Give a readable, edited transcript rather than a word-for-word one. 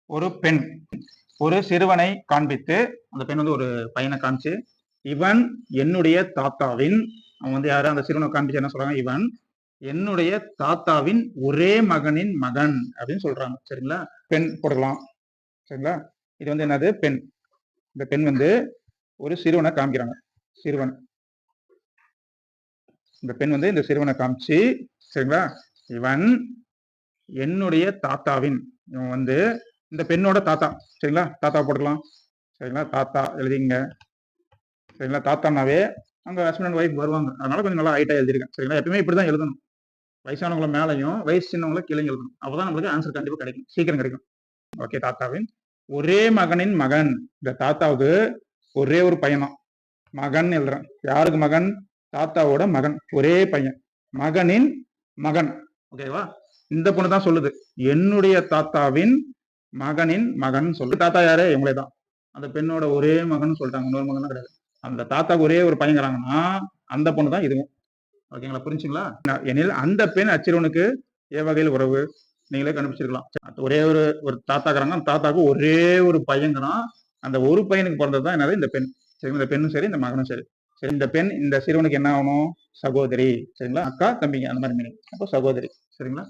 ஒரு பெண் ஒரு சிறுவனை காண்பித்து, அந்த பெண் வந்து ஒரு பையனை காமிச்சு, இவன் என்னுடைய தாத்தாவின் அவன் வந்து யாரு அந்த சிறுவனை காண்பிச்சு என்ன சொல்றாங்க, இவன் என்னுடைய தாத்தாவின் ஒரே மகனின் மகன் அப்படின்னு சொல்றாங்க. சரிங்களா? பெண் போடலாம். சரிங்களா? இது வந்து என்னது பெண். இந்த பெண் வந்து ஒரு சிறுவனை காமிக்கிறாங்க. சிறுவன் இந்த பெண் வந்து இந்த சிறுவனை காமிச்சு, சரிங்களா? இவன் என்னுடைய தாத்தாவின் இவன் வந்து இந்த பெண்ணோட தாத்தா. சரிங்களா? தாத்தா போட்டுக்கலாம். சரிங்களா? தாத்தா எழுதிங்க. சரிங்களா? தாத்தானாவே அங்க ஹஸ்பண்ட் அண்ட் ஒய்ஃப் வருவாங்க. அதனால கொஞ்சம் நல்லா ஹைட்டா எழுதிருக்கேன். சரிங்களா? எப்பயுமே இப்படிதான் எழுதணும். வயசானவங்கள மேலையும், வயசு சின்னவங்கள கீழயும் எழுதணும். அப்பதான் நம்மளுக்கு ஆன்சர் கண்டிப்பா கிடைக்கும். சீக்கிரம் கிடைக்கும். ஓகே. தாத்தாவின் ஒரே மகனின் மகன். இந்த தாத்தாவுக்கு ஒரே ஒரு பையன் தான். மகன் எழுதுறேன். யாருக்கு மகன்? தாத்தாவோட மகன். ஒரே பையன். மகனின் மகன். ஓகேவா? இந்த பொண்ணு தான் சொல்லுது. என்னுடைய தாத்தாவின் மகனின் மகன் சொல்லு. தாத்தா யாரு? இவங்களே தான். அந்த பெண்ணோட ஒரே மகன் சொல்லிட்டாங்க. இன்னொரு மகன் கிடையாது. அந்த தாத்தாக்கு ஒரே ஒரு பையங்கிறாங்கன்னா அந்த பொண்ணு தான் இதுவும். ஓகேங்களா? புரிஞ்சுங்களா? எனில் அந்த பெண் அச்சிறுவனுக்கு ஏ வகையில் உறவு நீங்களே கண்டுபிடிச்சிருக்கலாம். ஒரே ஒரு தாத்தாக்குறாங்க. அந்த தாத்தாக்கு ஒரே ஒரு பையங்கிறான். அந்த ஒரு பையனுக்கு பிறந்தது தான் என்னது இந்த பெண். சரி, இந்த பெண்ணும் சரி, இந்த மகனும் சரி. சரி, இந்த பெண் இந்த சிறுவனுக்கு என்ன ஆகணும்? சகோதரி. சரிங்களா? அக்கா தம்பிங்க அந்த மாதிரி மீனிங். அப்போ சகோதரி. சரிங்களா?